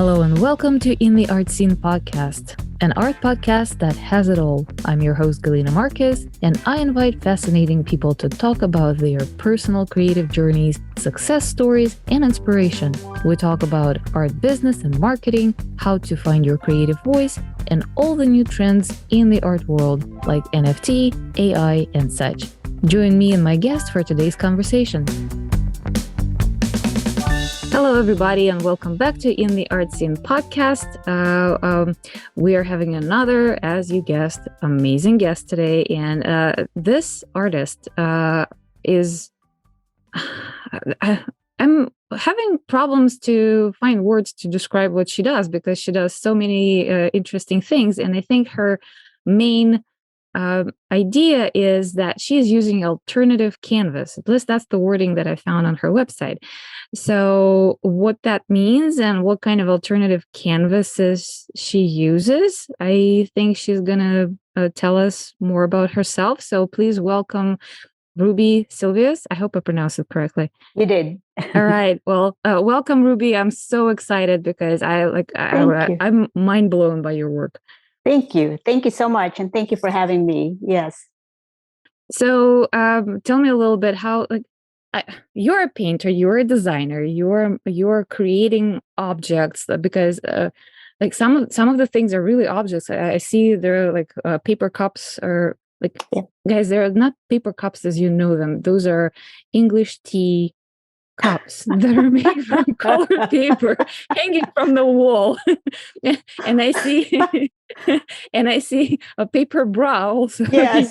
Hello and welcome to In the Art Scene podcast, an art podcast that has it all. I'm your host, Galina Marquez, and I invite fascinating people to talk about their personal creative journeys, success stories, and inspiration. We talk about art business and marketing, how to find your creative voice, and all the new trends in the art world like NFT, AI, and such. Join me and my guest for today's conversation. Hello, everybody, and welcome back to In the Art Scene podcast. We are having another, as you guessed, amazing guest today. And this artist is... I'm having problems to find words to describe what she does because she does so many interesting things. And I think her main idea is that she's using alternative canvas. At least that's the wording that I found on her website. So what that means and what kind of alternative canvases she uses, I think she's going to tell us more about herself. So please welcome Ruby Silvious. I hope I pronounced it correctly. You did. All right. Well, welcome, Ruby. I'm so excited because I'm mind blown by your work. Thank you. Thank you so much. And thank you for having me. Yes. So tell me a little bit how, you're a painter, you're a designer, you're creating objects because some of the things are really objects. I see they're like paper cups or guys, they're not paper cups as you know them. Those are English tea cups that are made from colored paper hanging from the wall. and I see a paper bra also. Yes.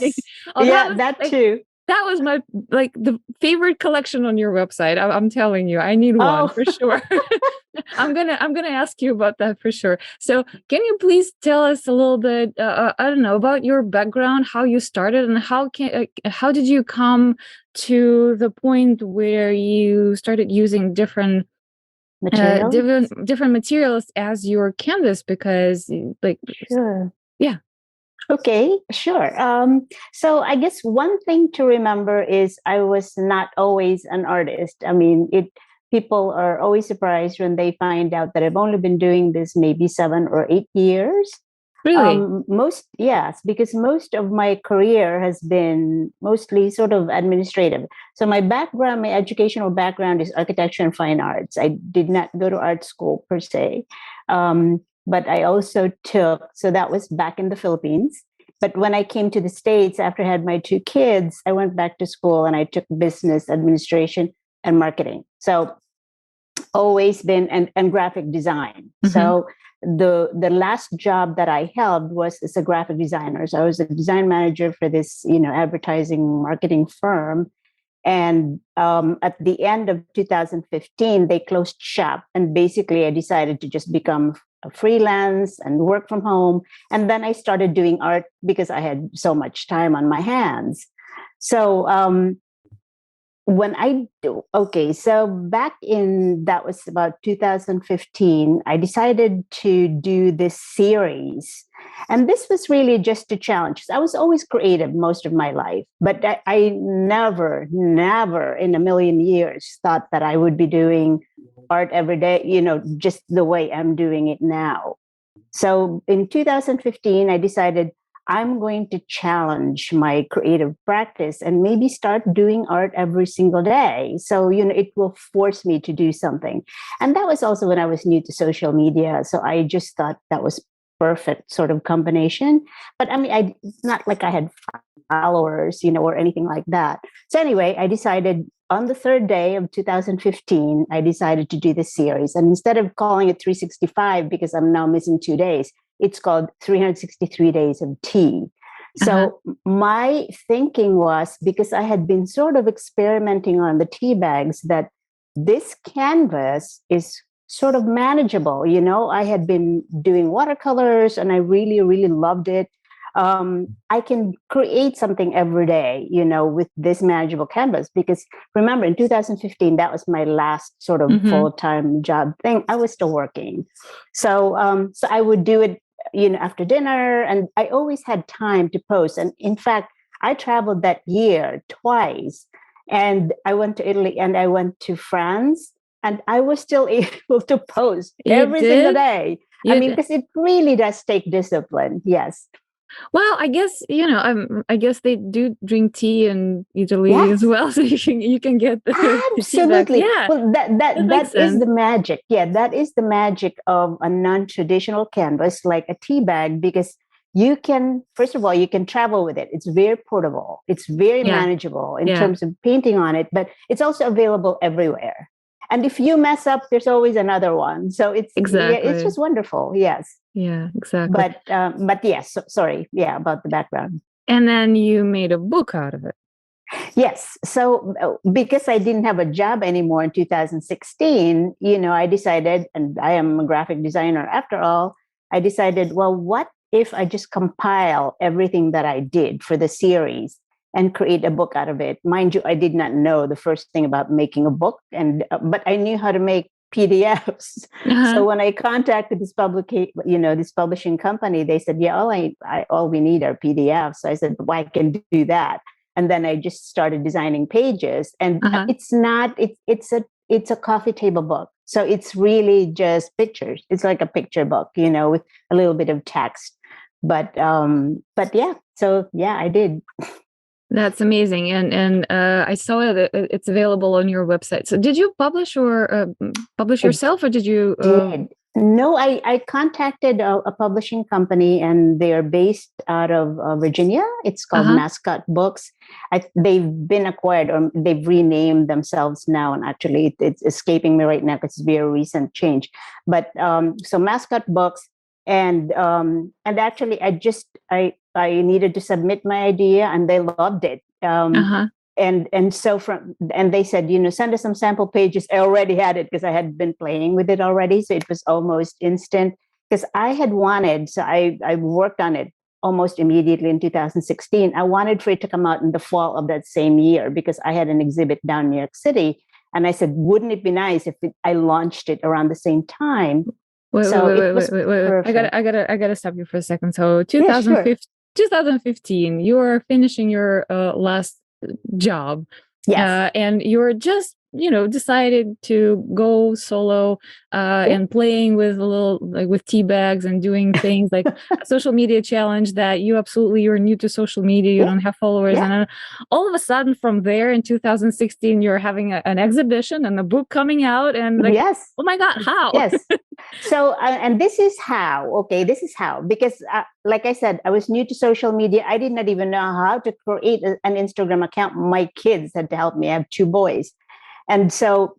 That too. That was my the favorite collection on your website. I'm telling you, I need one for sure. I'm gonna ask you about that for sure. So, can you please tell us a little bit? I don't know about your background, how you started, and how did you come to the point where you started using different materials as your canvas? Because, sure. Yeah. Okay, sure. So I guess one thing to remember is I was not always an artist. I mean, people are always surprised when they find out that I've only been doing this maybe 7 or 8 years. Really? Yes, because most of my career has been mostly sort of administrative. So my educational background is architecture and fine arts. I did not go to art school per se. But I also so that was back in the Philippines. But when I came to the States after I had my 2 kids, I went back to school and I took business administration and marketing. So always been and graphic design. Mm-hmm. So the last job that I held was as a graphic designer. So I was a design manager for this, advertising marketing firm. And at the end of 2015, they closed shop. And basically, I decided to just become a freelance and work from home. And then I started doing art because I had so much time on my hands. So so back that was about 2015, I decided to do this series. And this was really just a challenge. I was always creative most of my life, but I never in a million years thought that I would be doing art every day, just the way I'm doing it now. So in 2015, I decided I'm going to challenge my creative practice and maybe start doing art every single day. So, it will force me to do something. And that was also when I was new to social media. So I just thought that was perfect sort of combination. But I mean, it's not like I had followers, or anything like that. So anyway, I decided on the 3rd day of 2015, I decided to do this series. And instead of calling it 365, because I'm now missing 2 days, it's called 363 Days of Tea. So my thinking was, because I had been sort of experimenting on the tea bags, that this canvas is sort of manageable. I had been doing watercolors and I really, really loved it. I can create something every day, with this manageable canvas, because remember in 2015, that was my last sort of full-time job thing. I was still working. So I would do it, after dinner, and I always had time to post. And in fact, I traveled that year twice, and I went to Italy and I went to France. and I was still able to post You every single did? day. I You mean, did? because it really does take discipline. Yes. Well, I guess, I guess they do drink tea in Italy as Yes. well, so you can get the tea bags. Absolutely. Yeah, Well, that makes that is sense. the magic. Yeah, that is the magic of a non-traditional canvas like a tea bag, because you can, first of all, you can travel with it. It's very portable. It's very Yeah, manageable in yeah, terms of painting on it, but it's also available everywhere. And if you mess up, there's always another one. So yeah, it's exactly. just wonderful. Yes. Yeah, exactly. But yes, sorry. Yeah, about the background. And then you made a book out of it. Yes. So because I didn't have a job anymore in 2016, I decided, and I am a graphic designer after all, I decided, well, what if I just compile everything that I did for the series and create a book out of it? Mind you, I did not know the first thing about making a book, but I knew how to make PDFs. Uh-huh. So when I contacted this publishing company, they said, "Yeah, all we need are PDFs." So I said, "Well, I can do that." And then I just started designing pages, and Uh-huh. it's not it's a coffee table book, so it's really just pictures. It's like a picture book, with a little bit of text. But yeah, so yeah, I did. That's amazing. And I saw it. It's available on your website. So did you publish I yourself, or did you? did. No, I contacted a publishing company, and they are based out of Virginia. It's called Uh-huh. Mascot Books. They've been acquired, or they've renamed themselves now. And actually, it's escaping me right now because it's a very recent change. But so Mascot Books, and actually, I needed to submit my idea, and they loved it. Uh-huh. And they said, send us some sample pages. I already had it because I had been playing with it already, so it was almost instant. Because I had wanted, so I worked on it almost immediately in 2016. I wanted for it to come out in the fall of that same year because I had an exhibit down in New York City, and I said, wouldn't it be nice if I launched it around the same time? Wait, wait, So wait, it wait, wait, was wait, wait. perfect. I gotta stop you for a second. So Yeah, sure. 2015, you are finishing your last job, Yes. and you're just decided to go solo, Yep. and playing with a little, like, with tea bags and doing things like a social media challenge that you're new to social media, you Yeah. don't have followers, Yeah. and then all of a sudden from there in 2016 you're having an exhibition and a book coming out, and like, Yes. oh my god, how? Yes. So, and this is how, okay, this is how, because like I said, I was new to social media. I did not even know how to create an Instagram account. My kids had to help me. I have two boys. And so,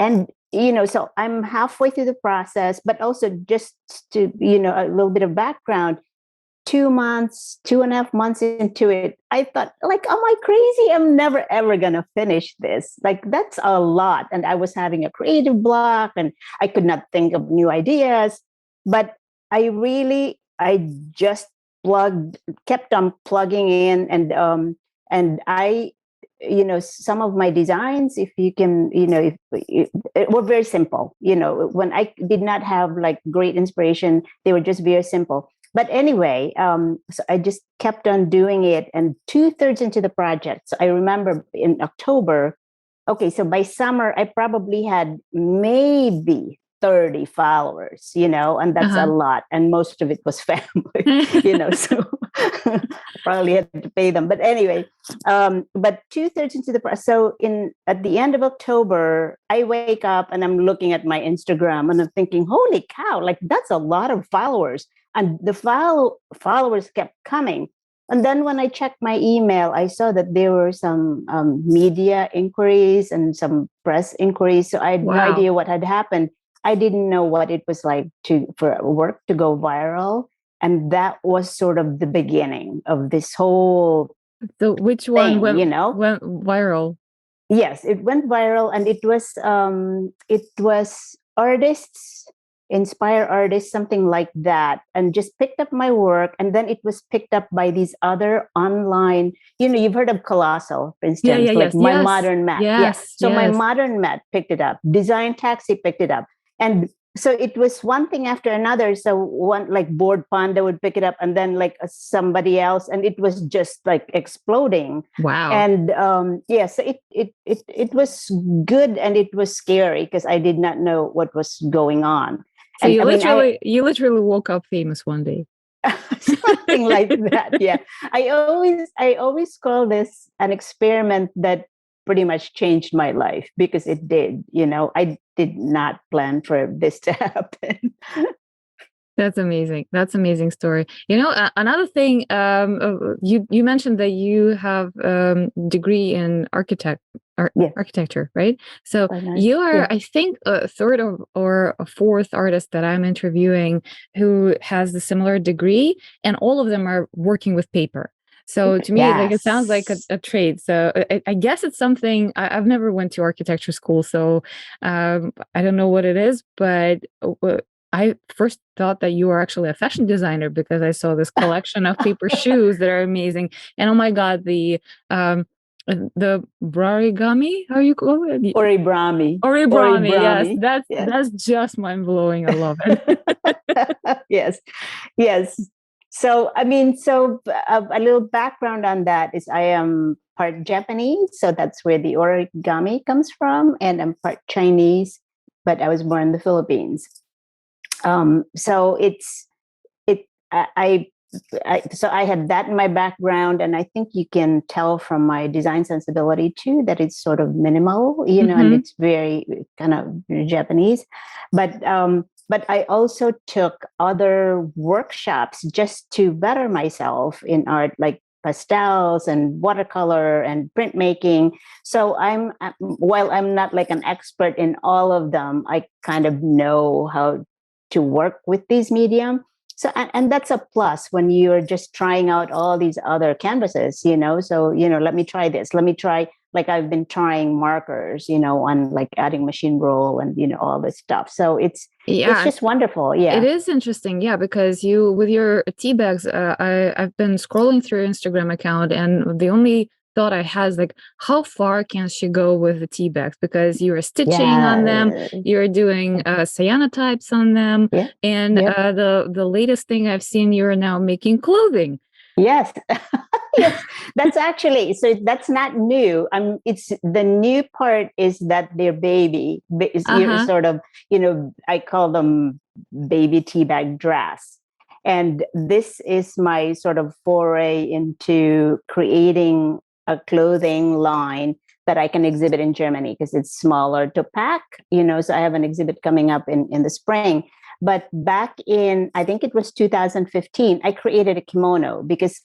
so I'm halfway through the process, but also just to, a little bit of background. 2 months, 2.5 months into it, I thought, like, am I crazy? I'm never ever gonna finish this. Like, that's a lot. And I was having a creative block, and I could not think of new ideas. But I just kept on plugging in, and some of my designs, if you can, if it were very simple. When I did not have like great inspiration, they were just very simple. But anyway, so I just kept on doing it, and 2/3 into the project. So I remember in October, okay, so by summer, I probably had maybe 30 followers, and that's a Uh-huh. lot. And most of it was family, so probably had to pay them. But anyway, but 2/3 into the process. So at the end of October, I wake up and I'm looking at my Instagram and I'm thinking, holy cow, like that's a lot of followers. And the followers kept coming. And then when I checked my email, I saw that there were some media inquiries and some press inquiries. So I had no Wow. idea what had happened. I didn't know what it was like for work to go viral. And that was sort of the beginning of this whole So which one thing, went viral? Yes, it went viral, and it was artists, inspire artists, something like that, and just picked up my work, and then it was picked up by these other online. You've heard of Colossal, for Yeah, instance, yeah, like yes, My yes, Modern Mat. Yeah, yes, so My yes. Modern Mat picked it up. Design Taxi picked it up, and so it was one thing after another. So one like board panda would pick it up, and then like somebody else, and it was just like exploding. Wow. And yes, it was good, and it was scary because I did not know what was going on. So And I mean, you literally woke up famous one day. something like that. Yeah, I always call this an experiment that pretty much changed my life, because it did. I did not plan for this to happen. That's amazing. That's amazing story. Another thing, you mentioned that you have degree in Yes. architecture, right? So Oh, nice. you Yeah. are, I think, a third or a fourth artist that I'm interviewing who has the similar degree, and all of them are working with paper. So to me, like, it sounds like Yes. a trade. So I guess it's something I've never went to architecture school, so I don't know what it is, but I first thought that you were actually a fashion designer because I saw this collection of paper shoes that are amazing. And oh my God, the brarigami, how you call it? Oribrami. Oribrami, yes. Oribrami. Yes. That's just mind blowing. I love it. Yes. Yes. So, I mean, a little background on that is I am part Japanese, so that's where the origami comes from, and I'm part Chinese, but I was born in the Philippines. So I had that in my background, and I think you can tell from my design sensibility too that it's sort of minimal, and it's very kind of Japanese. But I also took other workshops just to better myself in art, like pastels and watercolor and printmaking. So while I'm not like an expert in all of them, I kind of know how to work with these medium. So, and that's a plus when you're just trying out all these other canvases. So let me try this, let me try, like I've been trying markers, on like adding machine roll and all this stuff. So it's just wonderful. Yeah, it is interesting. Yeah, because you, with your tea bags, I've been scrolling through your Instagram account, and the only thought I had is like, how far can she go with the tea bags? Because you are stitching on them, you're doing cyanotypes on them, yeah, and the latest thing I've seen, you're now making clothing. Yes. Yes, that's actually, so that's not new. It's the new part is that they're baby. You're sort of, I call them baby tea bag dress. And this is my sort of foray into creating a clothing line that I can exhibit in Germany, because it's smaller to pack, so I have an exhibit coming up in the spring. But back in, I think it was 2015, I created a kimono because,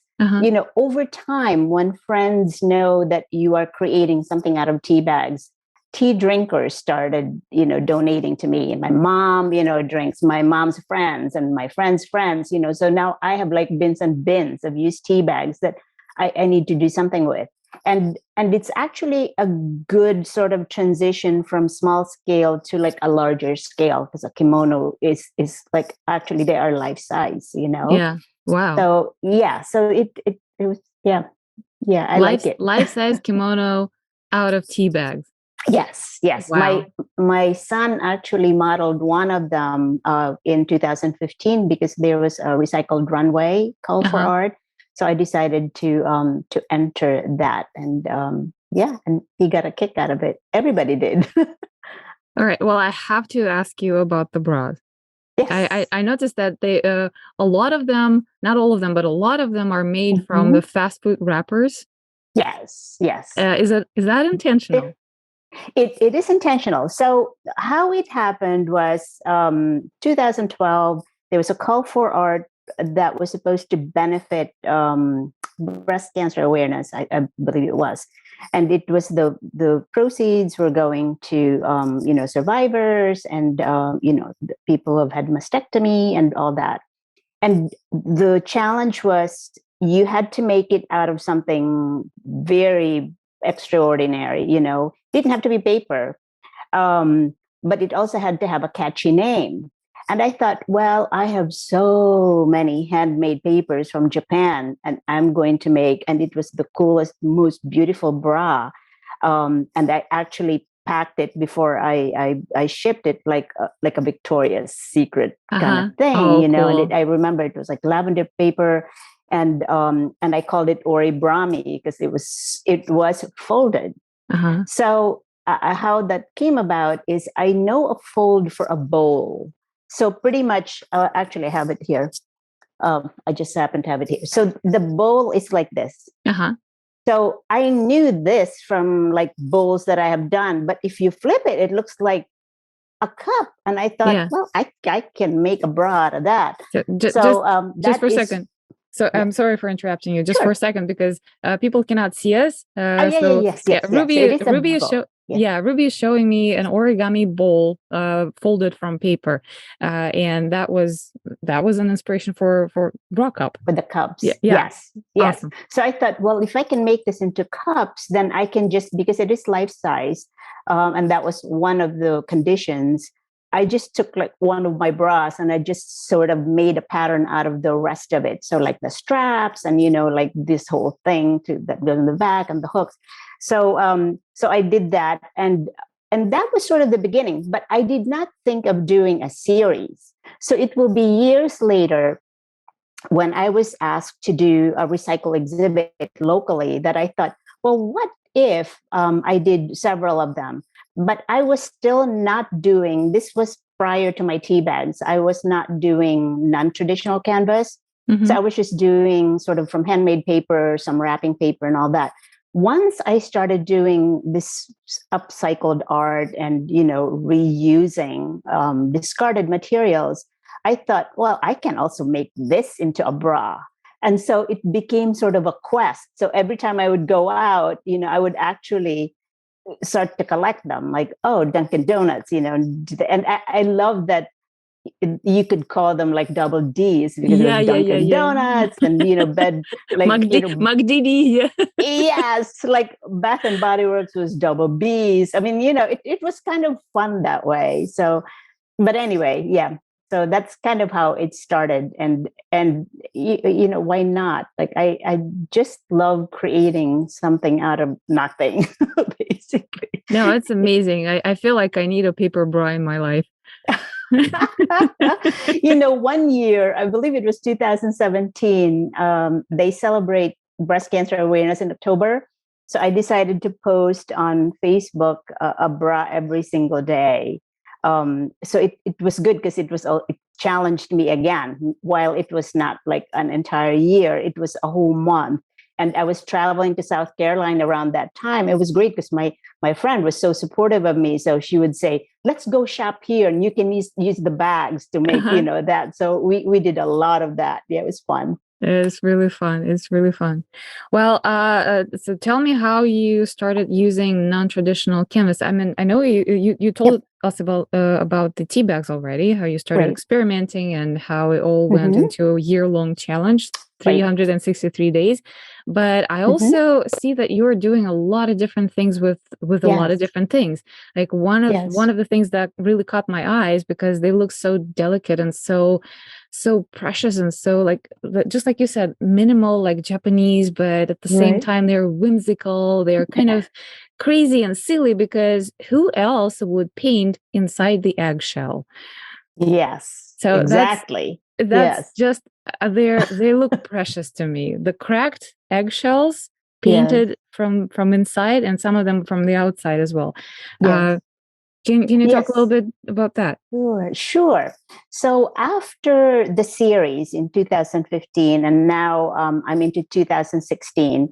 over time, when friends know that you are creating something out of tea bags, tea drinkers started, donating to me. And my mom, drinks my mom's friends and my friends' friends, so now I have like bins and bins of used tea bags that I need to do something with. And it's actually a good sort of transition from small scale to like a larger scale, because a kimono is like, actually they are life size, Yeah. Wow. So yeah, so it was, yeah, I like it. Life size kimono out of tea bags. Yes. Wow. My son actually modeled one of them in 2015, because there was a recycled runway call for art. So I decided to enter that, and and he got a kick out of it. Everybody did. All right. Well, I have to ask you about the bras. Yes. I noticed that they a lot of them, not all of them, but a lot of them are made from the fast food wrappers. Yes. Is that intentional? It is intentional. So how it happened was 2012. There was a call for art that was supposed to benefit breast cancer awareness. I believe it was, and it was the proceeds were going to survivors and people who have had mastectomy and all that. And the challenge was you had to make it out of something very extraordinary. Didn't have to be paper, but it also had to have a catchy name. And I thought, well, I have so many handmade papers from Japan, and I'm going to make, and it was the coolest, most beautiful bra. And I actually packed it before I shipped it, like a Victoria's Secret kind of Uh-huh. thing, Oh, And cool. I remember it was like lavender paper, and I called it origami because it was folded. Uh-huh. So how that came about is I know a fold for a bowl. So pretty much, actually, I have it here. I just happen to have it here. So the bowl is like this. Uh-huh. So I knew this from like bowls that I have done, but if you flip it, it looks like a cup. And I thought, Yeah. well, I can make a bra out of that. So, So just that for a is, second. So yeah, I'm sorry for interrupting you. Just for a sure. second, because people cannot see us. Yeah, yeah, So yes, yeah, yes, yes. So it is a Ruby is bowl. Yes. Ruby is showing me an origami bowl folded from paper, and that was an inspiration for bra cup. With the cups. Yeah, yeah, Yes, yes. awesome. So I thought, well, if I can make this into cups, then I can just, because it is life size, and that was one of the conditions. I just took like one of my bras and I just sort of made a pattern out of the rest of it. So like the straps and like this whole thing that goes in the back and the hooks. So I did that, and that was sort of the beginning. But I did not think of doing a series. So it will be years later when I was asked to do a recycle exhibit locally that I thought, well, what if I did several of them? But I was still not doing, this was prior to my tea bags. I was not doing non-traditional canvas. So Mm-hmm. I was just doing sort of from handmade paper, some wrapping paper and all that. Once I started doing this upcycled art and, reusing discarded materials, I thought, well, I can also make this into a bra. And so it became sort of a quest. So every time I would go out, I would actually start to collect them, like, oh, Dunkin' Donuts, and I love that you could call them like double D's because it was Yeah, yeah, yeah, Dunkin' yeah. Donuts and, bed, like, McDD, yeah. yes, like Bath and Body Works was double B's. I mean, it was kind of fun that way. So, but anyway, yeah. So that's kind of how it started, and why not? Like I just love creating something out of nothing, basically. No, it's amazing. I feel like I need a paper bra in my life. One year, I believe it was 2017, they celebrate breast cancer awareness in October. So I decided to post on Facebook a bra every single day. So it was good because it challenged me again. While it was not like an entire year, it was a whole month. And I was traveling to South Carolina around that time. It was great because my friend was so supportive of me. So she would say, let's go shop here and you can use the bags to make, Uh-huh. that. So we did a lot of that. Yeah, it was fun. It's really fun. It's really fun. Well, so tell me how you started using non-traditional canvas. I mean, I know you Yep. told us about the tea bags already, how you started Right. experimenting and how it all went Mm-hmm. into a year-long challenge, Right. 363 days. But I Mm-hmm. also see that you're doing a lot of different things with a lot of Yes. different things. Like one Yes. of the things that really caught my eyes because they look so delicate and so precious and so like just like you said, minimal, like Japanese, but at the same Right. time they're whimsical, they're kind of crazy and silly because who else would paint inside the eggshell? Yes. So Exactly. that's Yes. just they look precious to me. The cracked eggshells Yes. painted from inside and some of them from the outside as well. Yes. uh can you talk a little Yes. bit about that? Sure, sure. So after the series in 2015, and now I'm into 2016,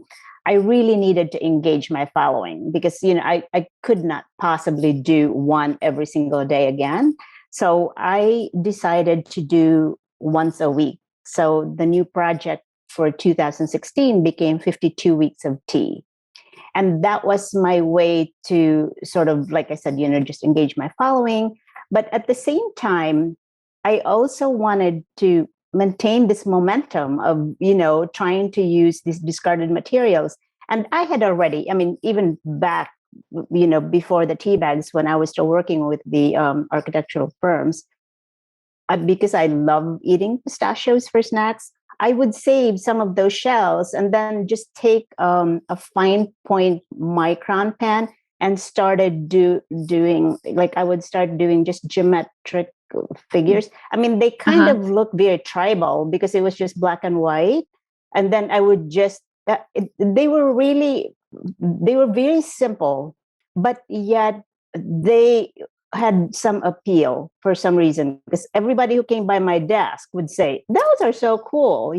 I really needed to engage my following because I could not possibly do one every single day again. So I decided to do once a week. So the new project for 2016 became 52 weeks of tea. And that was my way to sort of, like I said, just engage my following. But at the same time, I also wanted to maintain this momentum of, trying to use these discarded materials. And I had already, I mean, even back, before the tea bags, when I was still working with the architectural firms, because I love eating pistachios for snacks, I would save some of those shells and then just take a fine point micron pen and started doing, like, I would start doing just geometric figures. I mean, they kind Uh-huh. of look very tribal because it was just black and white. And then I would just, they were very simple, but yet they had some appeal for some reason, because everybody who came by my desk would say, those are so cool,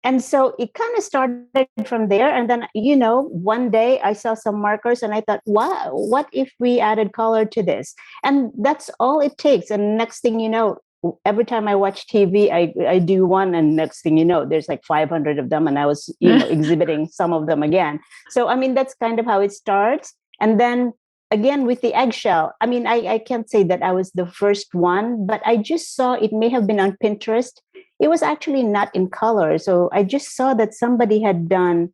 and so it kind of started from there. And then, one day I saw some markers and I thought, wow, what if we added color to this? And that's all it takes. And next thing you know, every time I watch TV, I do one, and next thing you know, there's like 500 of them. And I was, exhibiting some of them again. So, I mean, that's kind of how it starts. And then again, with the eggshell, I mean, I can't say that I was the first one, but I just saw, it may have been on Pinterest. It was actually not in color. So I just saw that somebody had done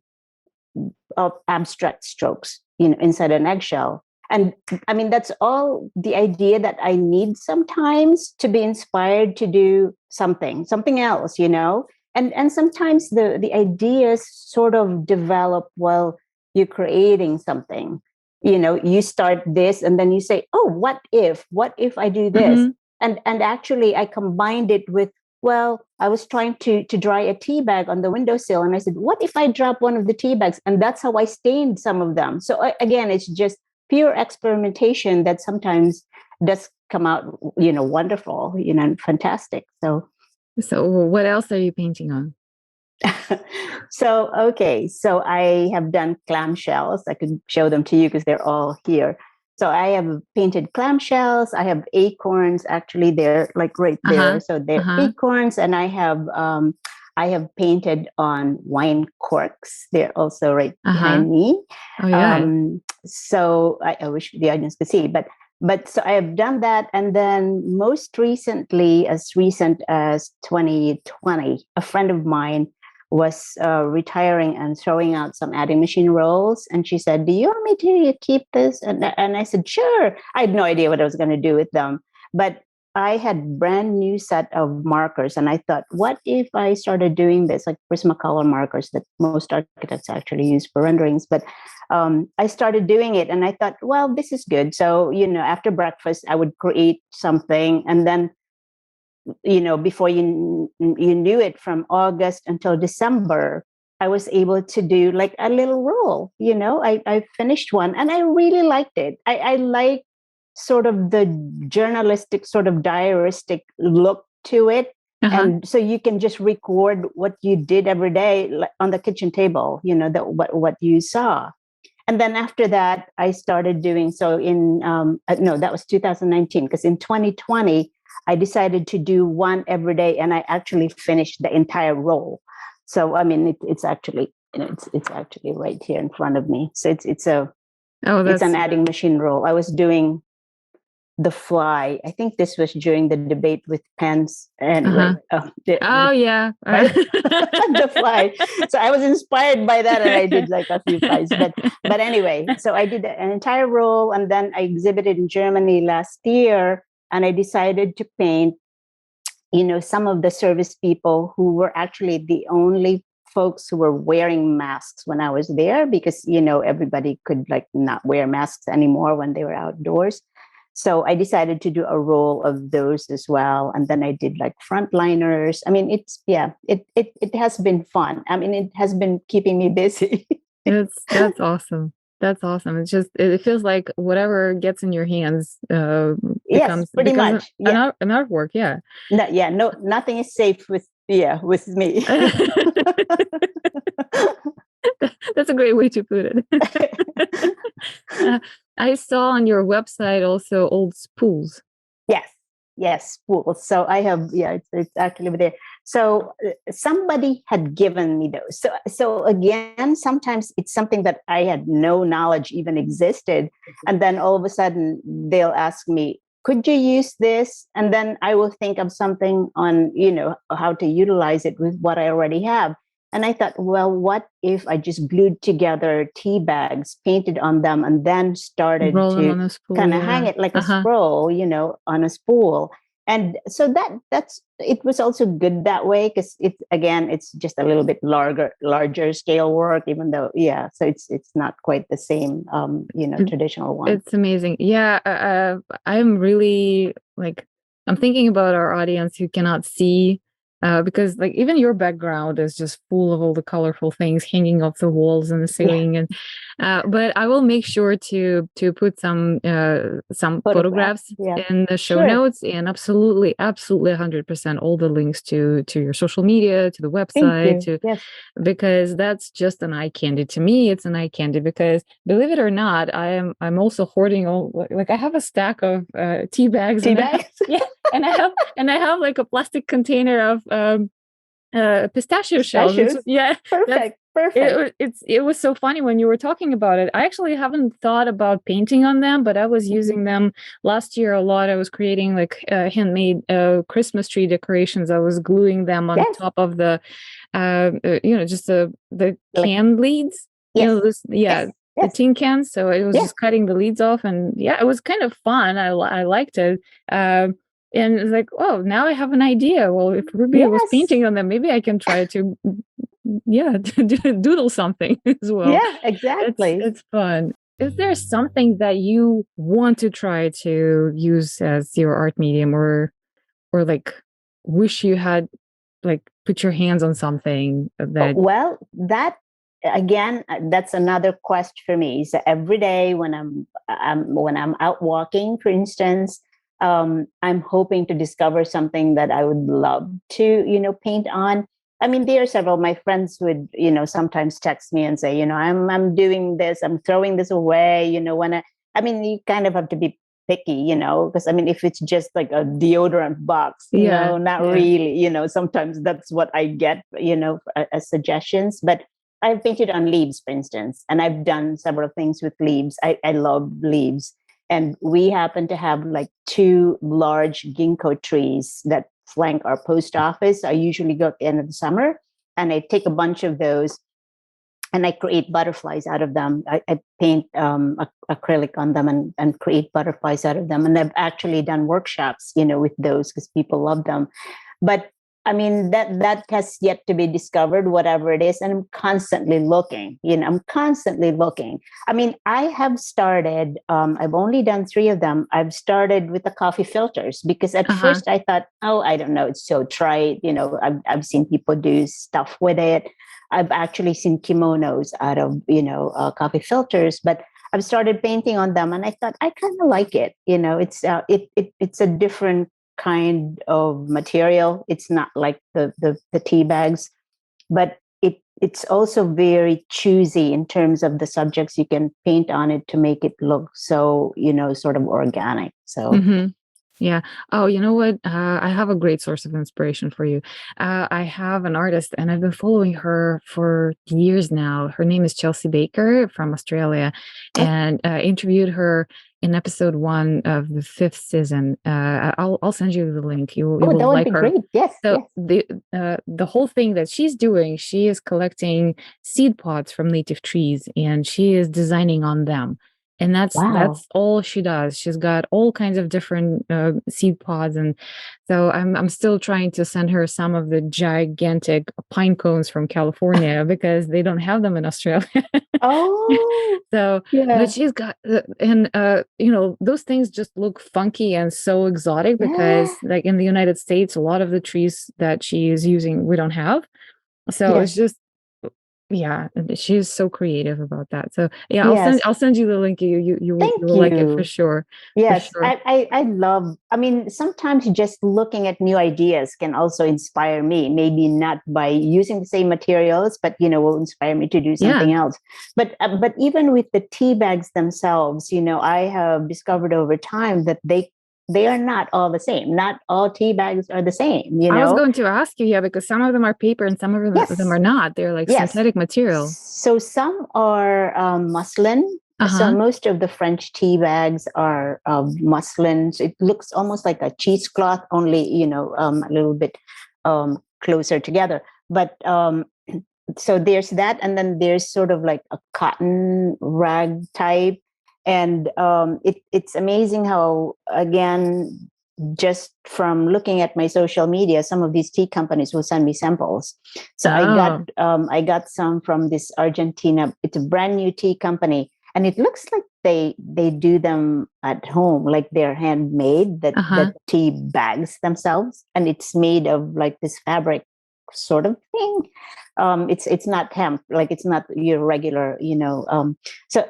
abstract strokes, inside an eggshell. And I mean, that's all the idea that I need sometimes to be inspired to do something else, and sometimes the ideas sort of develop while you're creating something. You start this and then you say, oh, what if I do this? Mm-hmm. And actually I combined it with, well, I was trying to dry a tea bag on the windowsill, and I said, what if I drop one of the tea bags? And that's how I stained some of them. So again, it's just pure experimentation that sometimes does come out, wonderful, and fantastic. So what else are you painting on? So I have done clamshells. I could show them to you because they're all here. So I have painted clamshells. I have acorns. Actually, they're like right there. Uh-huh. So they're Uh-huh. acorns, and I have painted on wine corks. They're also right Uh-huh. behind me. Oh yeah. So I wish the audience could see, but so I have done that, and then most recently, as recent as 2020, a friend of mine was retiring and throwing out some adding machine rolls, and she said, "Do you want me to keep this?" And I said, "Sure." I had no idea what I was going to do with them, but I had brand new set of markers, and I thought, what if I started doing this, like Prismacolor markers that most architects actually use for renderings? But I started doing it, and I thought, well, this is good. So after breakfast, I would create something, and then before you knew it, from August until December, I was able to do like a little roll. I finished one, and I really liked it. I like sort of the journalistic, sort of diaristic look to it. Uh-huh. And so you can just record what you did every day, like on the kitchen table, what you saw. And then after that, I started doing so in, no, that was 2019, because in 2020, I decided to do one every day, and I actually finished the entire roll. So, I mean, it's actually, it's actually right here in front of me. So it's Oh, an that's adding machine roll. I was doing the fly. I think this was during the debate with Pence. Anyway, uh-huh. Oh yeah. the fly. So I was inspired by that, and I did like a few flies. But anyway, so I did an entire roll, and then I exhibited in Germany last year, and I decided to paint, some of the service people who were actually the only folks who were wearing masks when I was there, because everybody could like not wear masks anymore when they were outdoors. So I decided to do a roll of those as well. And then I did like frontliners. I mean, it has been fun. I mean, it has been keeping me busy. That's awesome. That's awesome. It's just it feels like whatever gets in your hands Yes, pretty much. Yeah. an artwork. Yeah. No, yeah. No, nothing is safe with me. That's a great way to put it. I saw on your website also old spools. Yes, spools. So I have, it's actually over there. So somebody had given me those. So again, sometimes it's something that I had no knowledge even existed, and then all of a sudden they'll ask me, "Could you use this?" And then I will think of something on, how to utilize it with what I already have. And I thought, well, what if I just glued together tea bags, painted on them, and then started Roll them to on a spool. kind of hang Yeah. it like a Uh-huh. scroll, on a spool. And so that's it was also good that way, because it's just a little bit larger scale work, even though, yeah, so it's not quite the same traditional one. It's amazing. Yeah, I'm really like, I'm thinking about our audience who cannot see, because like even your background is just full of all the colorful things hanging off the walls and the Yeah, ceiling, and but I will make sure to put some photograph. photographs Yeah, in the show sure. notes, and absolutely 100% all the links to your social media, to the Thank website, you. to Yes. because that's just an eye candy to me. It's an eye candy because believe it or not, I'm also hoarding all, like I have a stack of tea bags, Tea and I have, bags. yeah, and I have like a plastic container of pistachio shells. It's Pistachios. just, yeah, that's Perfect. Perfect. it was so funny when you were talking about it. I actually haven't thought about painting on them, but I was Mhm. using them last year a lot. I was creating like handmade Christmas tree decorations. I was gluing them on Yes. top of the just the Like, can leads. You yes. know, this, yeah, Yes. the Yes. tin cans. So it was Yeah. just cutting the leads off, and yeah, it was kind of fun. I liked it. And it's like, oh, now I have an idea. Well, if Ruby was Yes. painting on them, maybe I can try to, yeah, doodle something as well. Yeah, exactly. It's fun. Is there something that you want to try to use as your art medium, or like wish you had like put your hands on something that Well, that again, that's another quest for me. So every day when when I'm out walking, for instance, I'm hoping to discover something that I would love to, paint on. I mean, there are several. My friends would, sometimes text me and say, I'm doing this, I'm throwing this away. I mean, you kind of have to be picky, because I mean, if it's just like a deodorant box, yeah, not yeah. really, sometimes that's what I get, as suggestions. But I've painted on leaves, for instance, and I've done several things with leaves. I love leaves. And we happen to have like two large ginkgo trees that flank our post office. I usually go at the end of the summer and I take a bunch of those and I create butterflies out of them. I paint acrylic on them and create butterflies out of them. And I've actually done workshops, with those because people love them. But I mean, that has yet to be discovered, whatever it is. And I'm constantly looking, I'm constantly looking. I mean, I have started, I've only done three of them. I've started with the coffee filters because at Uh-huh. first I thought, oh, I don't know, it's so trite. I've seen people do stuff with it. I've actually seen kimonos out of, coffee filters, but I've started painting on them, and I thought I kind of like it. It's a different kind of material. It's not like the tea bags, but it's also very choosy in terms of the subjects you can paint on it to make it look so sort of organic. So Mhm. Yeah. Oh, you know what? I have a great source of inspiration for you. I have an artist, and I've been following her for years now. Her name is Chelsea Baker from Australia, and I interviewed her in episode 1 of the 5th season. I'll send you the link. You oh, will that would like be her. great. Yes, So yes. the whole thing that she's doing, she is collecting seed pods from native trees, and she is designing on them, and Wow. that's all she does. She's got all kinds of different seed pods, and so I'm still trying to send her some of the gigantic pine cones from California because they don't have them in Australia. Oh, So, but yeah, she's got and those things just look funky and so exotic yeah, because like in the United States, a lot of the trees that she is using we don't have. So it's yes. just yeah, and she's so creative about that. So yeah, Yes. I'll send you the link. You Thank will like it for you. sure. For Yes, sure. I love, I mean, sometimes just looking at new ideas can also inspire me, maybe not by using the same materials, but, will inspire me to do Yeah. something else. But even with the tea bags themselves, I have discovered over time that they are not all the same. Not all tea bags are the same, I was going to ask you, yeah, because some of them are paper and some of them Yes, are not. They're like yes. synthetic material. So some are muslin. So Uh-huh. most of the French tea bags are muslin. So it looks almost like a cheesecloth, only a little bit closer together. But so there's that, and then there's sort of like a cotton rag type, and it's amazing how again just from looking at my social media, some of these tea companies will send me samples. So Oh, I got some from this Argentina. It's a brand new tea company, and it looks like they do them at home, like they're handmade. uh-huh. The tea bags themselves, and it's made of like this fabric sort of thing. It's not hemp, like it's not your regular, so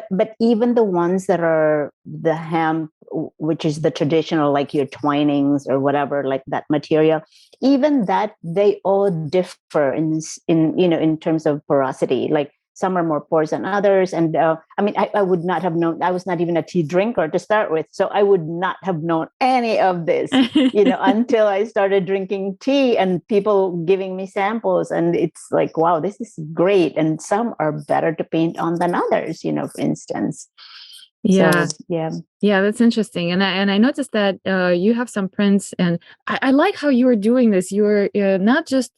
but even the ones that are the hemp, which is the traditional, like your twinings or whatever, like that material, even that, they all differ in terms of porosity. Like some are more porous than others, and I mean, I would not have known. I was not even a tea drinker to start with, so I would not have known any of this, until I started drinking tea and people giving me samples. And it's like, wow, this is great. And some are better to paint on than others, for instance. Yeah. So, yeah. Yeah, that's interesting. And I noticed that you have some prints, and I like how you are doing this. You're not just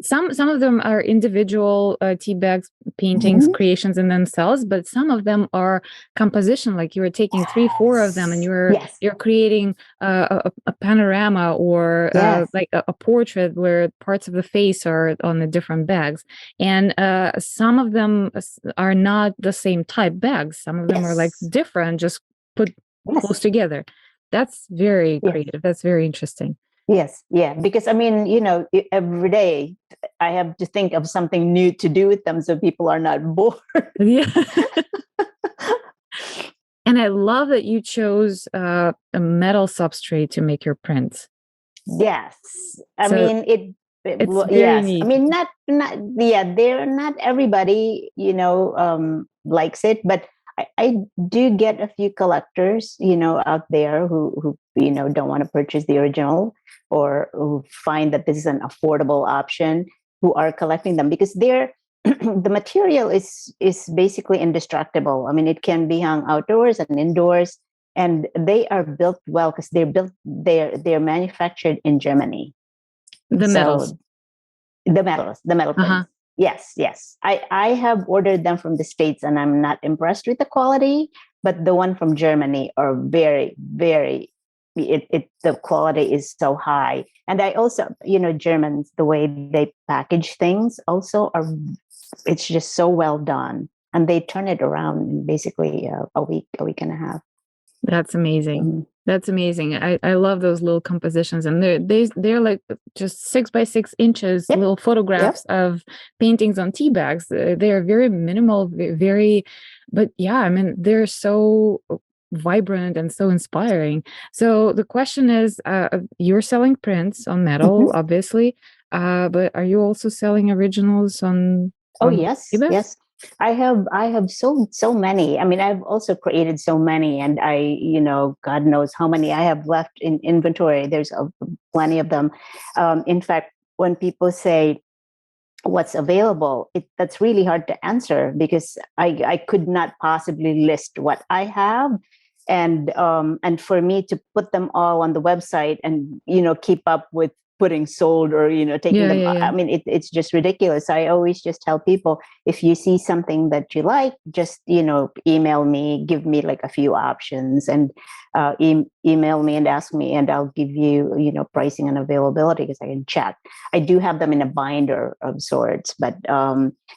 some of them are individual tea bags paintings, Mhm. creations in themselves, but some of them are composition. Like you are taking three, four of them, and Yes. Yes. you're creating a panorama, or Yes. like a portrait where parts of the face are on the different bags. And some of them are not the same type bags. Some of them are like Yes. different, just put close Yes. together. That's very Yes. creative. That's very interesting. Yes, yeah, because I mean, every day I have to think of something new to do with them so people are not bored. Yeah. And I love that you chose a metal substrate to make your prints. Yes, I So mean it's well, very yes, I neat. mean, not yeah, they're not everybody, likes it, but I do get a few collectors, out there who don't want to purchase the original, or who find that this is an affordable option, who are collecting them because they're the material is basically indestructible. I mean, it can be hung outdoors and indoors, and they are built well because they're manufactured in Germany. The metals. So the metal Uh-huh. prints. Yes, yes. I have ordered them from the States, and I'm not impressed with the quality, but the one from Germany are very, very, the quality is so high. And I also, Germans, the way they package things also are, it's just so well done. And they turn it around in basically a week and a half. That's amazing. Mhm. That's amazing. I love those little compositions, and they're like just 6 by 6 inches Yep. little photographs Yep. of paintings on tea bags. They are very minimal, very, but yeah, I mean they're so vibrant and so inspiring. So the question is, you're selling prints on metal, Mhm. obviously, but are you also selling originals Oh on tea yes, bags? yes. I have sold so many. I mean, I've also created so many, and God knows how many I have left in inventory. There's plenty of them. In fact, when people say what's available, that's really hard to answer because I could not possibly list what I have. And for me to put them all on the website and keep up with putting sold or taking Yeah, them, yeah, I yeah. mean, it's just ridiculous. I always just tell people, if you see something that you like, just email me, give me like a few options, and email me and ask me, and I'll give you pricing and availability because I can check. I do have them in a binder of sorts, but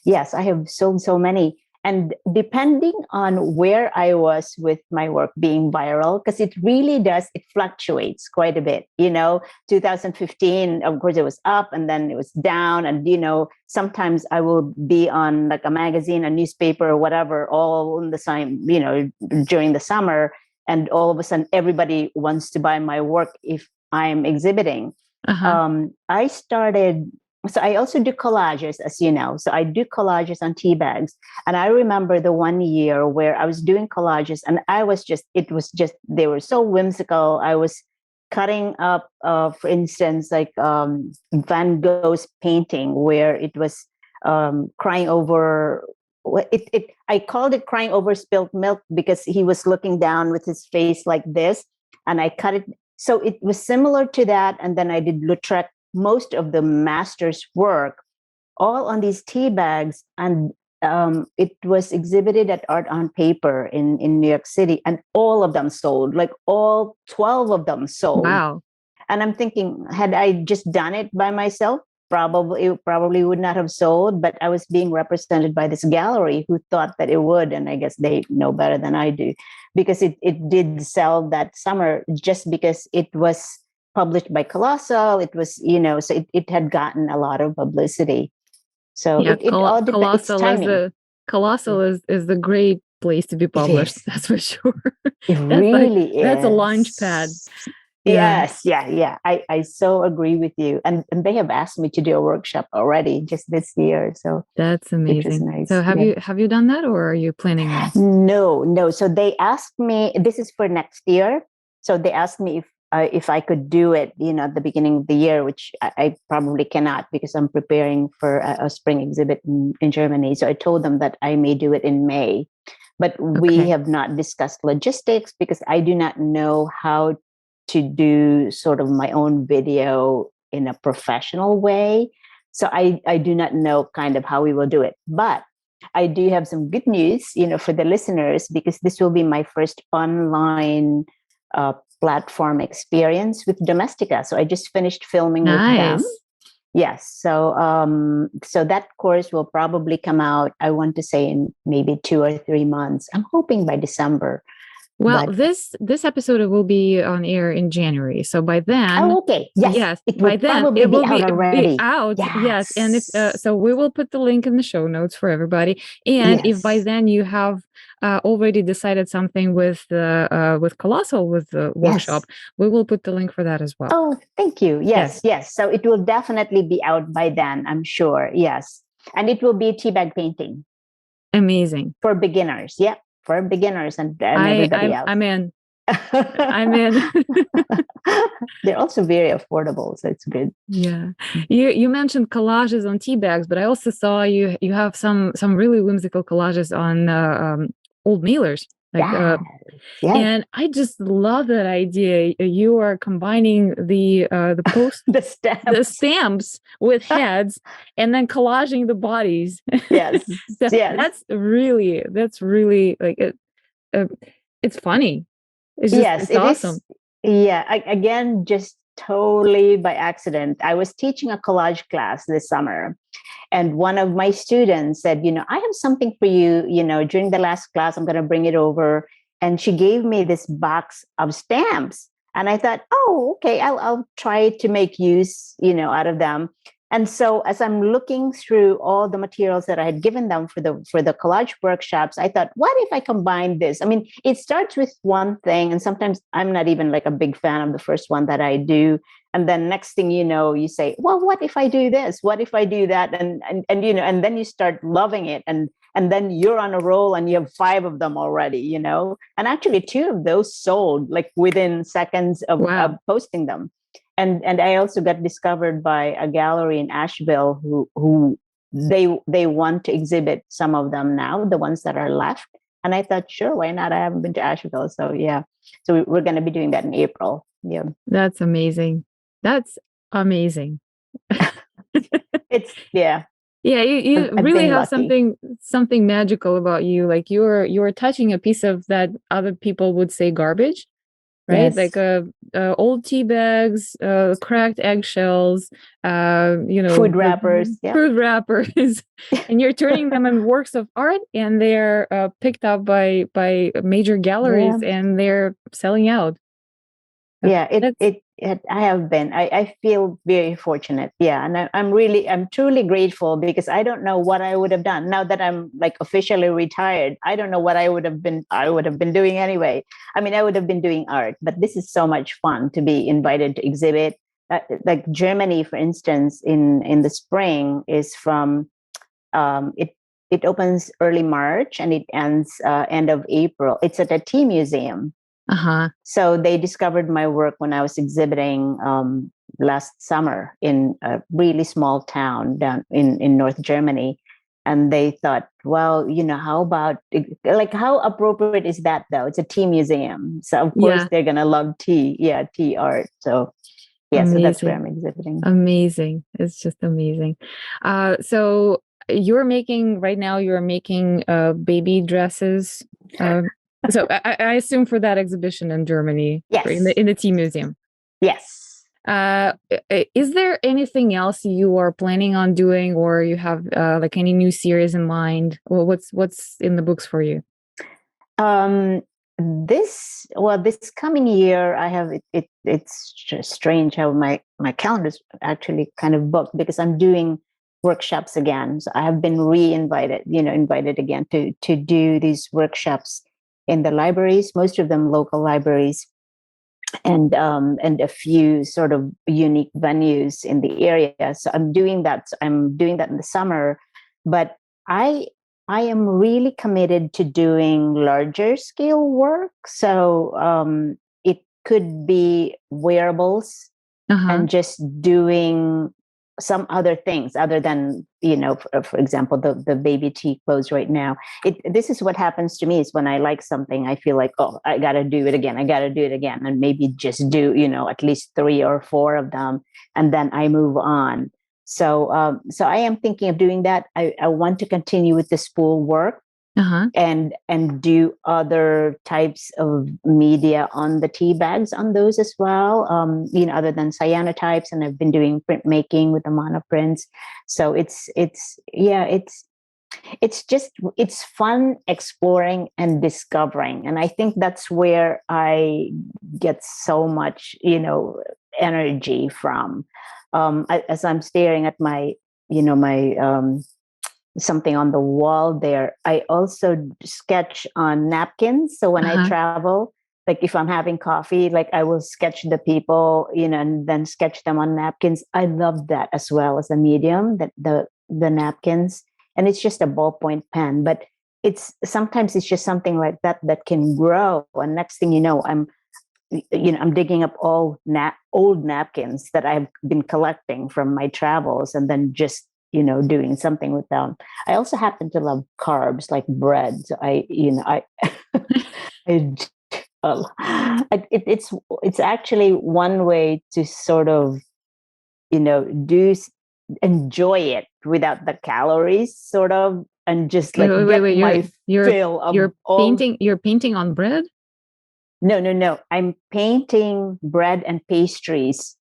yes, I have sold so many. And depending on where I was with my work being viral, because it really does, it fluctuates quite a bit. 2015, of course, it was up and then it was down. And, sometimes I will be on like a magazine, a newspaper, or whatever, all in the time, during the summer. And all of a sudden, everybody wants to buy my work if I'm exhibiting. Uh-huh. I started, so I also do collages, as you know. So I do collages on tea bags. And I remember the one year where I was doing collages, and it was just, they were so whimsical. I was cutting up, for instance, like Van Gogh's painting where it was crying over, I called it crying over spilt milk because he was looking down with his face like this. And I cut it. So it was similar to that. And then I did Lautrec, most of the master's work, all on these tea bags. And it was exhibited at Art on Paper in New York City, and all of them sold, like all 12 of them sold. Wow. And I'm thinking, had I just done it by myself, it probably would not have sold. But I was being represented by this gallery who thought that it would, and I guess they know better than I do, because it did sell that summer, just because it was published by Colossal. It was, so it had gotten a lot of publicity. So Yeah, it all depends. It's timing. Colossal is the great place to be It published. is. That's for sure. It That's like really that's a launch pad. is. Yeah, Yes, yeah. I so agree with you. And they have asked me to do a workshop already just this year. So that's which was amazing. nice. So Yeah. have you done that, or are you planning on? No. So they asked me, this is for next year. So they asked me if I could do it, at the beginning of the year, which I probably cannot, because I'm preparing for a spring exhibit in Germany. So I told them that I may do it in May, but we Okay. have not discussed logistics, because I do not know how to do sort of my own video in a professional way. So I do not know kind of how we will do it. But I do have some good news, for the listeners, because this will be my first online platform experience with Domestica. So I just finished filming with them. Nice. Yes. So that course will probably come out, I want to say, in maybe 2 or 3 months. I'm hoping by December. Well, But this episode will be on air in January. So by then, okay. Yes. yes, It will by then probably it be will out be already. out. Yes, and if Yes. so, we will put the link in the show notes for everybody. And if by Yes. then you have already decided something with Colossal, with the workshop, Yes. we will put the link for that as well. Oh, thank you. Yes. Yes. So it will definitely be out by then, I'm sure. Yes. And it will be teabag painting Amazing. for beginners. Yeah. For beginners and everybody else. I'm in. I'm in. They're also very affordable, so it's good. Yeah, you mentioned collages on tea bags, but I also saw you have some really whimsical collages on old mailers, like Yes. and I just love that idea. You are combining the post the stamps. stamps with heads, and then collaging the bodies. Yes. So Yes. that's really like it's funny. It's just Yes, it's it awesome. is. Yeah, again, just totally by accident. I was teaching a collage class this summer, and one of my students said, I have something for you, during the last class, I'm going to bring it over. And she gave me this box of stamps. And I thought, oh, okay, I'll try to make use, out of them. And so as I'm looking through all the materials that I had given them for the collage workshops, I thought, what if I combine this? I mean, it starts with one thing, and sometimes I'm not even like a big fan of the first one that I do. And then next thing you know, you say, well, what if I do this? What if I do that? And and then you start loving it. And then you're on a roll, and you have 5 of them already, And actually 2 of those sold like within seconds of Wow. posting them. And I also got discovered by a gallery in Asheville who they want to exhibit some of them now, the ones that are left. And I thought, sure, why not? I haven't been to Asheville, so yeah. So we're going to be doing that in April. Yeah, That's amazing. That's amazing. it's yeah. Yeah, you I've really been have lucky. something magical about you. Like you're touching a piece of that other people would say garbage, right? Yes, Like old tea bags, cracked eggshells, food the wrappers. Yeah, fruit wrappers, and you're turning them in works of art, and they're picked up by major galleries, yeah. and they're selling out. Yeah, That's I have been. I feel very fortunate. Yeah, and I'm truly grateful, because I don't know what I would have done now that I'm like officially retired. I don't know what I would have been doing anyway. I mean, I would have been doing art, but this is so much fun to be invited to exhibit. Like Germany, for instance, in the spring is from it opens early March, and it ends end of April. It's at a tea museum. uh-huh. So they discovered my work when I was exhibiting last summer in a really small town down in North Germany. And they thought, well, how about, like, how appropriate is that, though? It's a tea museum. So, of course, Yeah, they're going to love tea. Yeah, tea art. So, yeah, so that's where amazing. I'm exhibiting. Amazing. It's just amazing. So you're making right now. You're making baby dresses. So I assume for that exhibition in Germany, Yes. in the tea museum. Yes. Is there anything else you are planning on doing, or you have like any new series in mind? Well, what's in the books for you? This coming year, I have it's just strange how my calendar is actually kind of booked because I'm doing workshops again. So I have been invited again to do these workshops in the libraries, most of them local libraries, and a few sort of unique venues in the area. So I'm doing that. I'm doing that in the summer, but I I am really committed to doing larger scale work. So it could be wearables Uh-huh. and just doing some other things other than for example the baby tea clothes right now. This is what happens to me is when I like something I feel like, oh, I gotta do it again, and maybe just do at least 3 or 4 of them, and then I move on. So I am thinking of doing that. I want to continue with the spool work Uh-huh. and do other types of media on the tea bags on those as well, other than cyanotypes. And I've been doing printmaking with the monoprints. So it's fun exploring and discovering. And I think that's where I get so much, energy from. As I'm staring at my something on the wall there. I also sketch on napkins. So when I Uh-huh. travel, like if I'm having coffee, like I will sketch the people, and then sketch them on napkins. I love that as well as a medium, that the napkins. And it's just a ballpoint pen, but it's just something like that that can grow. And next thing you know, I'm digging up all old napkins that I've been collecting from my travels, and then just doing something with them. I also happen to love carbs like bread. So I it's actually one way to sort of do enjoy it without the calories, sort of, and just Wait, like wait, wait, get wait. my fill of You're all. painting. You're painting on bread No, no, no. I'm painting bread and pastries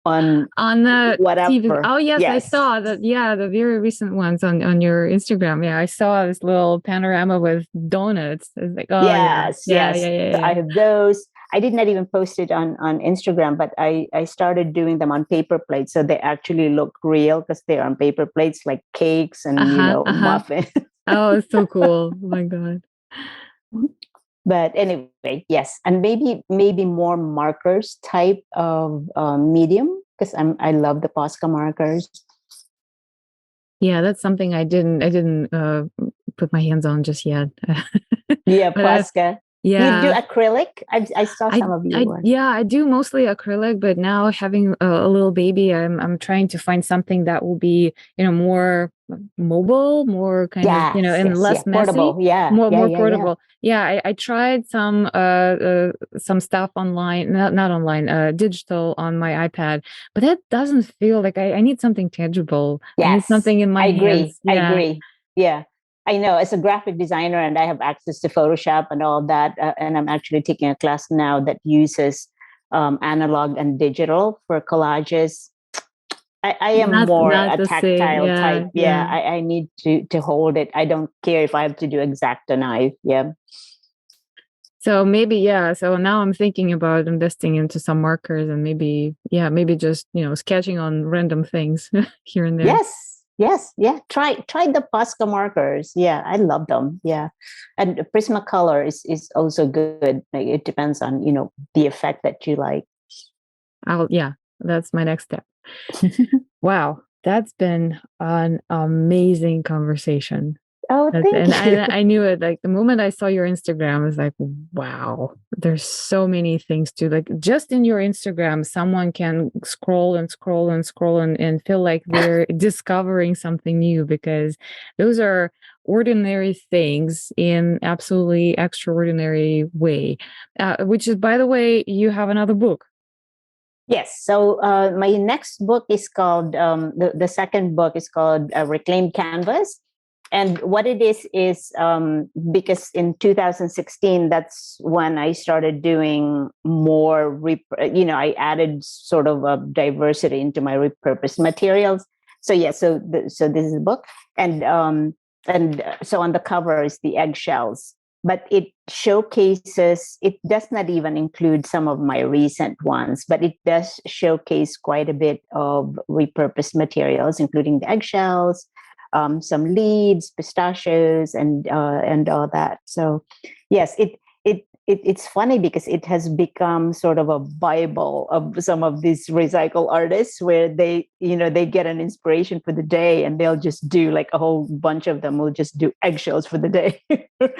on on the TV. whatever. Oh yes, I Yes. saw that. Yeah, the very recent ones on your Instagram. Yeah, I saw this little panorama with donuts. It's like, oh yeah, Yes, yeah, yes. yeah, yeah, So I yeah. have those. I did not even post it on Instagram, but I started doing them on paper plates. So they actually look real because they're on paper plates like cakes Uh and, huh. Uh huh. muffins. Oh, it's so cool. Oh my god. But anyway, yes. And maybe more markers type of medium, because I love the Posca markers. Yeah, that's something I didn't put my hands on just yet. Yeah, But Posca. Do you do yeah, acrylic? I saw some of you work. yeah, I do mostly acrylic, but now having a little baby, I'm trying to find something that will be, more mobile, more kind of, Yes, and yes, yeah. less messy, Portable. Yeah, yeah, more yeah, yeah. portable. Yeah, I tried some stuff online, not online, digital on my iPad, but that doesn't feel like I need something tangible. I need Yes, something in my I agree. hands. I Yeah. agree. Yeah. I know as a graphic designer and I have access to Photoshop and all that. And I'm actually taking a class now that uses analog and digital for collages. I am more Not a the same. tactile Yeah, type. Yeah. yeah. I need to hold it. I don't care if I have to do X-Acto knife. Yeah. So maybe, yeah. So now I'm thinking about investing into some markers and maybe, yeah, maybe just, sketching on random things here and there. Yes, yes, yeah. Try the Posca markers. Yeah, I love them. Yeah, and the Prismacolor is also good. Like, it depends on the effect that you like. Yeah, that's my next step. Wow. That's been an amazing conversation. Oh, thank And you. I knew it, like the moment I saw your Instagram, I was like, wow, there's so many things to like. Just in your Instagram, someone can scroll and scroll and scroll and feel like they're discovering something new, because those are ordinary things in absolutely extraordinary way. Which is, by the way, you have another book. Yes. So my next book is called, the second book is called Reclaimed Canvas. And what it is because in 2016, that's when I started doing more, I added sort of a diversity into my repurposed materials. So yeah, so this is a book, and so on the cover is the eggshells, but it showcases, it does not even include some of my recent ones, but it does showcase quite a bit of repurposed materials, including the eggshells, some leaves, pistachios, and all that. So yes, it's funny because it has become sort of a bible of some of these recycle artists, where they get an inspiration for the day and they'll just do, like, a whole bunch of them will just do eggshells for the day.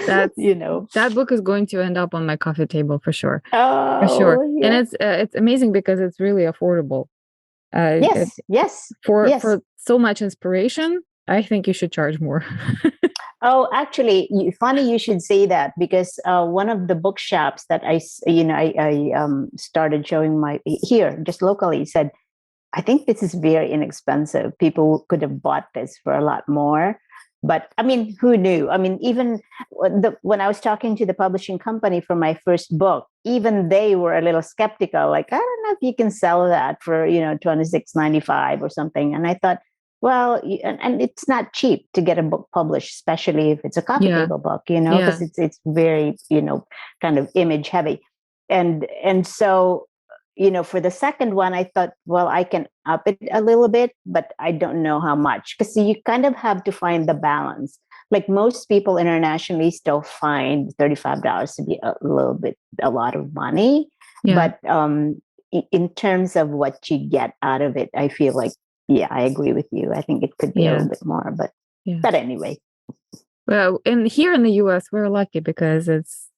That's you know that book is going to end up on my coffee table for sure. For sure. Oh, And yeah. it's amazing because it's really affordable. Yes, yes, yes. For so much inspiration, I think you should charge more. Oh, actually, funny you should say that, because one of the bookshops that I started showing my here just locally said, I think this is very inexpensive. People could have bought this for a lot more. But I mean, who knew? I mean, even when I was talking to the publishing company for my first book, even they were a little skeptical. Like, I don't know if you can sell that for $26.95 or something. And I thought, well, and it's not cheap to get a book published, especially if it's a coffee Yeah. table book, Yeah. because it's very kind of image heavy, and so for the second one, I thought, well, I can up it a little bit, but I don't know how much, because you kind of have to find the balance. Like, most people internationally still find $35 to be a lot of money. Yeah. But in terms of what you get out of it, I feel like, yeah, I agree with you. I think it could be a Yeah. little bit more, but Yeah. anyway. Well, and here in the US, we're lucky because it's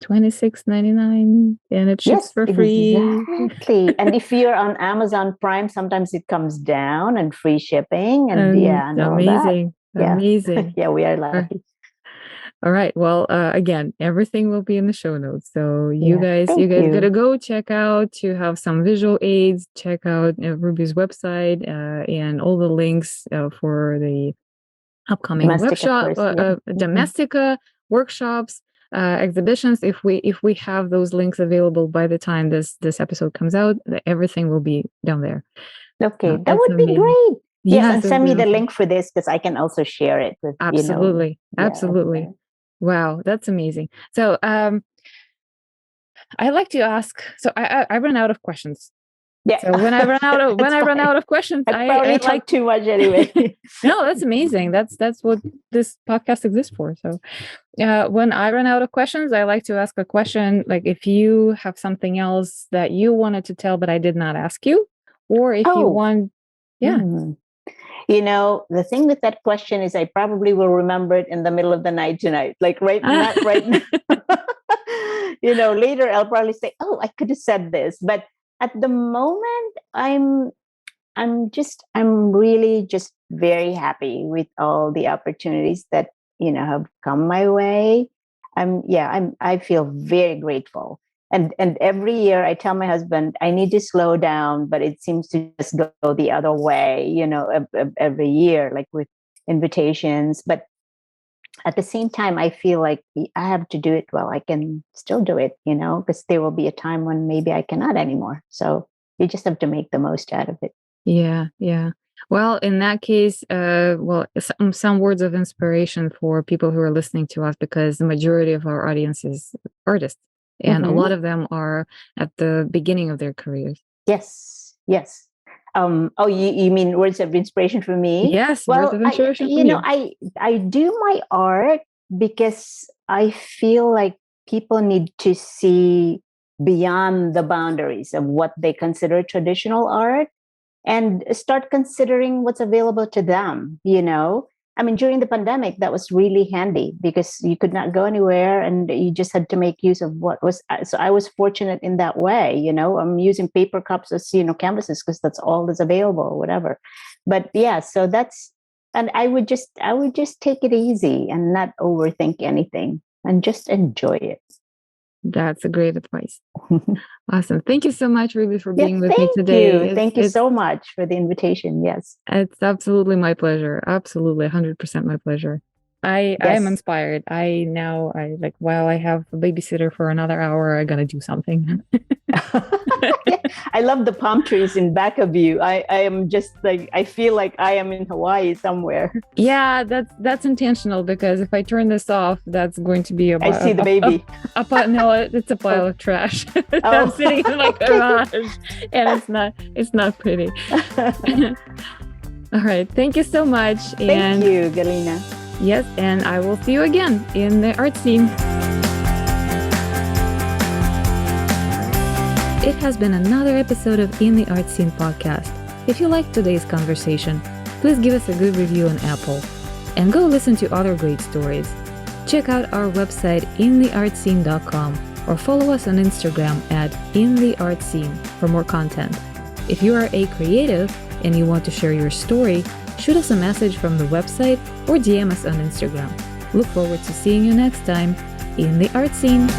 $26.99 and it ships Yes, for free. exactly. And if you're on Amazon Prime, sometimes it comes down, and free shipping, and And yeah, and all that. amazing. Yeah. Amazing. Yeah, we are Uh, lucky. All right. Well, again, everything will be in the show notes. So Yeah. you Thank guys gotta you. go check out to have some visual aids. Check out Ruby's website and all the links for the upcoming Domestic, of workshop, course. Yeah. Mhm. Domestica workshops, exhibitions. If we have those links available by the time this episode comes out, everything will be down there. Okay, that That's would be amazing. great. Yes, Yes, and it would send be me the awesome. link for this, because I can also share it with, Absolutely, yeah, absolutely. everywhere. Wow, that's amazing. So, I like to ask. So I run out of questions. Yeah, So when I run out of that's fine. questions, I I probably like. talk too much anyway. No, that's amazing. That's what this podcast exists for. So when I run out of questions, I like to ask a question like if you have something else that you wanted to tell but I did not ask you, or if you Oh, want, yeah. The thing with that question is, I probably will remember it in the middle of the night tonight. Like, not right now. Later I'll probably say, "Oh, I could have said this," but at the moment, I'm really just very happy with all the opportunities that have come my way. I feel very grateful. And every year I tell my husband I need to slow down, but it seems to just go the other way, every year, like with invitations. But at the same time, I feel like I have to do it while I can still do it, because there will be a time when maybe I cannot anymore. So you just have to make the most out of it. Yeah, yeah. Well, in that case, some words of inspiration for people who are listening to us, because the majority of our audience is artists, and a lot Mm-hmm. of them are at the beginning of their careers. Yes, yes. Oh, you mean words of inspiration for me? Yes, words Well, of inspiration from you. I do my art because I feel like people need to see beyond the boundaries of what they consider traditional art, and start considering what's available to them. I mean, during the pandemic, that was really handy because you could not go anywhere and you just had to make use of what was. So I was fortunate in that way. I'm using paper cups as, canvases, because that's all that's available or whatever. But yeah, so and I would just take it easy and not overthink anything and just enjoy it. That's a great advice. Awesome. Thank you so much, Ruby, for being with me thank today. you. Thank you so much for the invitation. Yes. It's absolutely my pleasure. Absolutely 100% my pleasure. I am inspired. I like, while I have a babysitter for another hour, I gotta do something. I love the palm trees in back of you. I am just like, I feel like I am in Hawaii somewhere. Yeah, that's intentional, because if I turn this off, that's going to be I see the baby. No, it's a pile of trash. I'm sitting in my garage, and it's not pretty. All right. Thank you so much. Thank you, Galina. Yes, and I will see you again in the art scene. It has been another episode of In the Art Scene podcast. If you liked today's conversation, please give us a good review on Apple and go listen to other great stories. Check out our website intheartscene.com or follow us on Instagram at intheartscene for more content. If you are a creative and you want to share your story, shoot us a message from the website or DM us on Instagram. Look forward to seeing you next time in the art scene.